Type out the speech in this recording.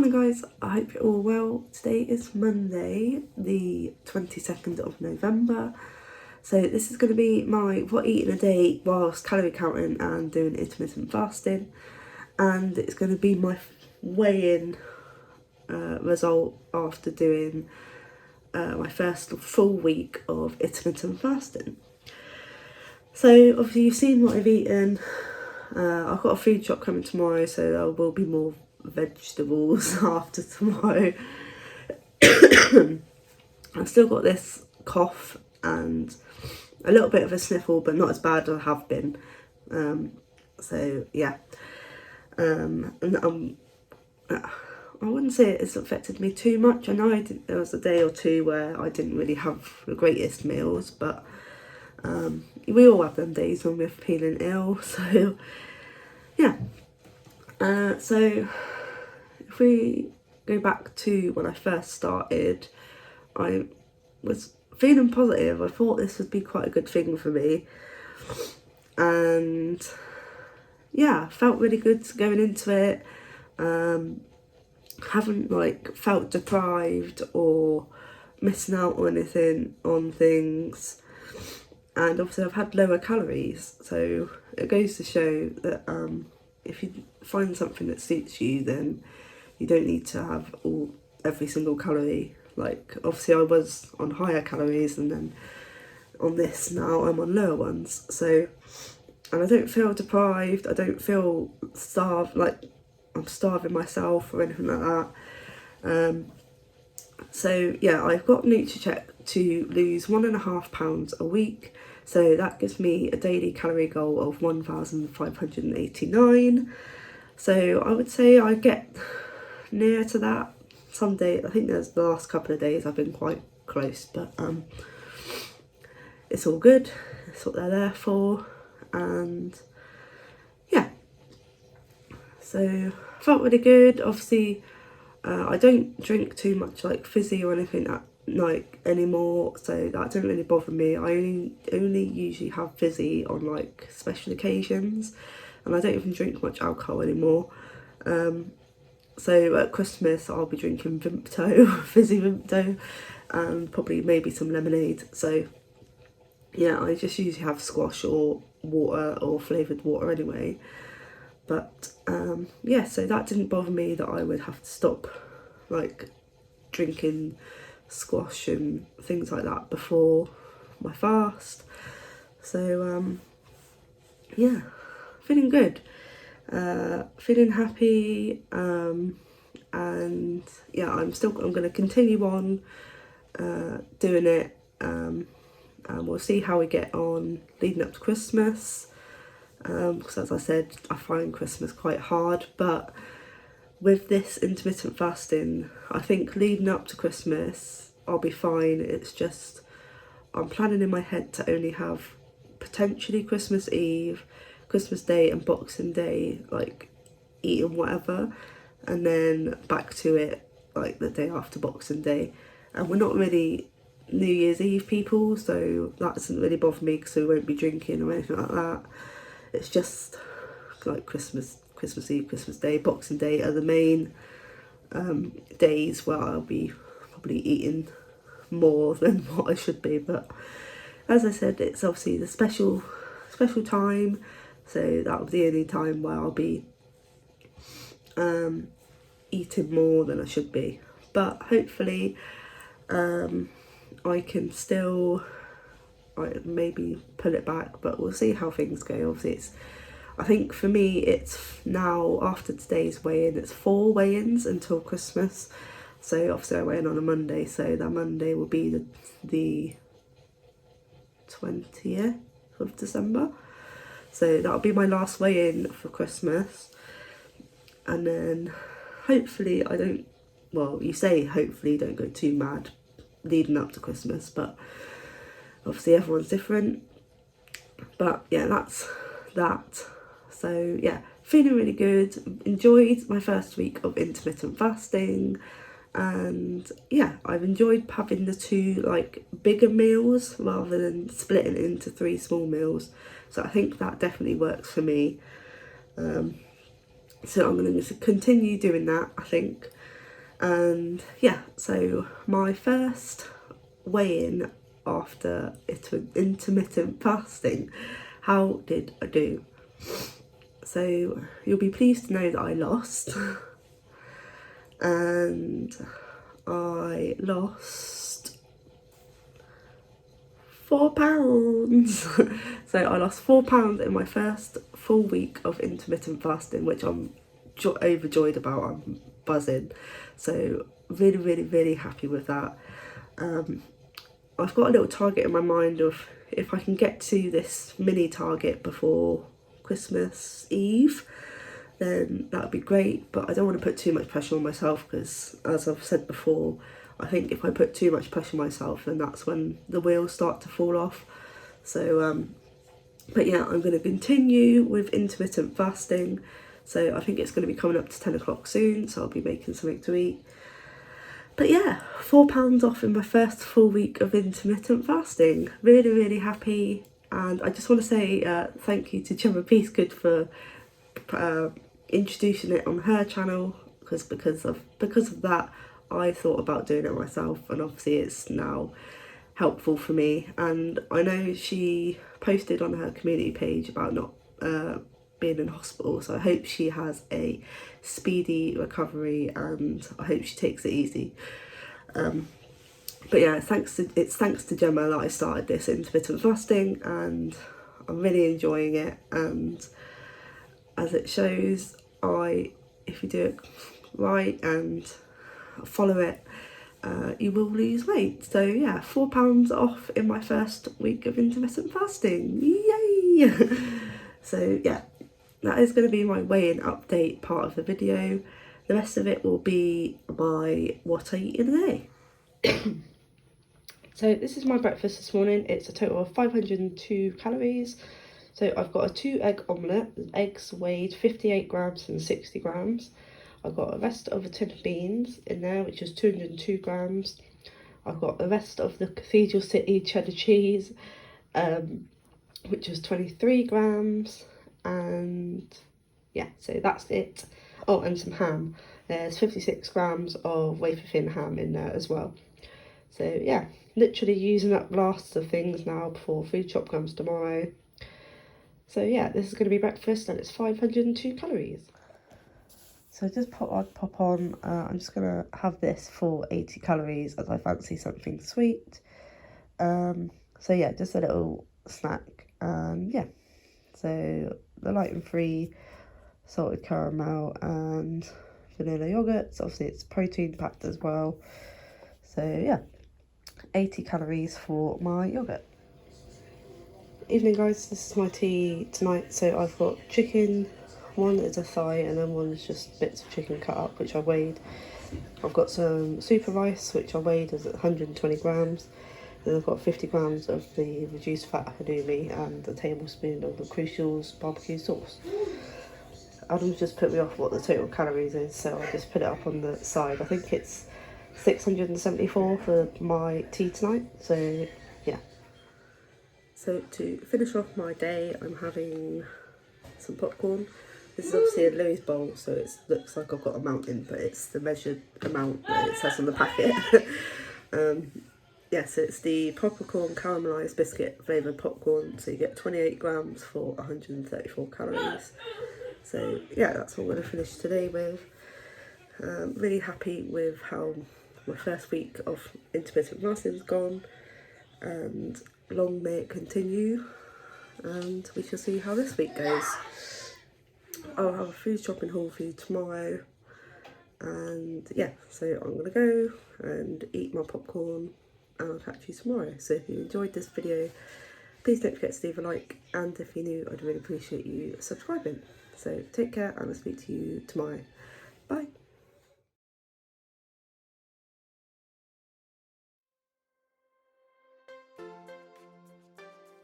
Morning guys, I hope you're all well. Today is Monday, the 22nd of November. So this is going to be my what eating a day whilst calorie counting and doing intermittent fasting. And it's going to be my weigh-in result after doing my first full week of intermittent fasting. So obviously you've seen what I've eaten. I've got a food shop coming tomorrow, so there will be more vegetables after tomorrow. I've still got this cough and a little bit of a sniffle, but not as bad as I have been. So yeah, and I wouldn't say it's affected me too much. I know there was a day or two where I didn't really have the greatest meals, but we all have them days when we're feeling ill. So yeah. So if we go back to when I first started, I was feeling positive. I thought this would be quite a good thing for me, and yeah, felt really good going into it. Haven't felt deprived or missing out on things, and obviously I've had lower calories, so it goes to show that if you find something that suits you, then you don't need to have every single calorie. Like, obviously I was on higher calories, and then on this now I'm on lower ones. So, and I don't feel deprived. I don't feel starved, like I'm starving myself or anything like that. So yeah, I've got NutriCheck to lose 1.5 pounds a week. So that gives me a daily calorie goal of 1,589. So I would say I get near to that. Some days, I think there's the last couple of days I've been quite close, but it's all good. It's what they're there for, and yeah. So I felt really good. Obviously, I don't drink too much like fizzy or anything at night anymore, so that don't really bother me. I only usually have fizzy on like special occasions, and I don't even drink much alcohol anymore. So at Christmas I'll be drinking Vimto, fizzy Vimto, and probably maybe some lemonade. So yeah, I just usually have squash or water or flavoured water anyway. But yeah, so that didn't bother me that I would have to stop like drinking squash and things like that before my fast. So yeah, feeling good, feeling happy, and yeah, I'm going to continue on doing it, and we'll see how we get on leading up to Christmas, because as I said, I find Christmas quite hard. But with this intermittent fasting, I think leading up to Christmas I'll be fine. It's just I'm planning in my head to only have potentially Christmas Eve, Christmas Day and Boxing Day like eating whatever, and then back to it like the day after Boxing Day. And we're not really New Year's Eve people, so that doesn't really bother me because we won't be drinking or anything like that. It's just like Christmas Eve, Christmas Day, Boxing Day are the main days where I'll be probably eating more than what I should be. But as I said, it's obviously the special time, so that'll be the only time where I'll be eating more than I should be. But hopefully I can still maybe pull it back, but we'll see how things go. Obviously I think for me it's now, after today's weigh-in, it's 4 weigh-ins until Christmas. So obviously I weigh in on a Monday, so that Monday will be the 20th of December. So that'll be my last weigh-in for Christmas. And then hopefully I don't, well, you say hopefully don't go too mad leading up to Christmas, but obviously everyone's different. But yeah, that's that. So yeah, feeling really good. Enjoyed my first week of intermittent fasting, and yeah, I've enjoyed having the 2 like bigger meals rather than splitting it into 3 small meals. So I think that definitely works for me. So I'm going to continue doing that, I think. And yeah, so my first weigh-in after intermittent fasting, how did I do? So you'll be pleased to know that I lost, and I lost £4. So I lost £4 in my first full week of intermittent fasting, which I'm overjoyed about. I'm buzzing. So really, really, really happy with that. I've got a little target in my mind of if I can get to this mini target before Christmas Eve, then that would be great. But I don't want to put too much pressure on myself, because as I've said before, I think if I put too much pressure on myself, then that's when the wheels start to fall off. So but yeah, I'm going to continue with intermittent fasting. So I think it's going to be coming up to 10 o'clock soon, so I'll be making something to eat. But yeah, £4 off in my first full week of intermittent fasting. Really, really happy. And I just want to say thank you to Gemma Peacegood for introducing it on her channel, because of that I thought about doing it myself, and obviously it's now helpful for me. And I know she posted on her community page about not being in hospital, so I hope she has a speedy recovery, and I hope she takes it easy. But yeah, it's thanks to Gemma that I started this intermittent fasting, and I'm really enjoying it. And as it shows, if you do it right and follow it, you will lose weight. So yeah, £4 off in my first week of intermittent fasting. Yay! So yeah, that is going to be my weigh-in update part of the video. The rest of it will be my what I eat in a day. So this is my breakfast this morning. It's a total of 502 calories. So I've got a 2-egg omelette. The eggs weighed 58 grams and 60 grams. I've got the rest of a tin of beans in there, which is 202 grams. I've got the rest of the Cathedral City cheddar cheese, which was 23 grams. And yeah, so that's it. Oh, and some ham. There's 56 grams of wafer thin ham in there as well. So yeah, literally using up last of things now before food shop comes tomorrow. So yeah, this is going to be breakfast, and it's 502 calories. So just pop on, I'm just going to have this for 80 calories as I fancy something sweet. So yeah, just a little snack. Yeah, so the gluten-free salted caramel and vanilla yogurt. So obviously it's protein packed as well. So yeah, 80 calories for my yogurt. Evening guys, this is my tea tonight. So I've got chicken, one is a thigh and then one is just bits of chicken cut up, which I weighed. I've got some super rice, which I weighed as 120 grams. Then I've got 50 grams of the reduced fat halloumi and a tablespoon of the Crucial's barbecue sauce. Adam's just put me off what the total calories is, so I just put it up on the side. I think it's 674 for my tea tonight, so yeah. So to finish off my day, I'm having some popcorn. This is obviously a Louis bowl, so it looks like I've got a mountain, but it's the measured amount that it says on the packet. Yeah, so it's the popcorn caramelised biscuit flavoured popcorn, so you get 28 grams for 134 calories. So yeah, that's what I'm going to finish today with. Really happy with how my first week of intermittent fasting has gone, and long may it continue, and we shall see how this week goes. I'll have a food shopping haul for you tomorrow, and yeah, so I'm going to go and eat my popcorn, and I'll catch you tomorrow. So if you enjoyed this video, please don't forget to leave a like, and if you're new, I'd really appreciate you subscribing. So take care, and I'll speak to you tomorrow. Bye.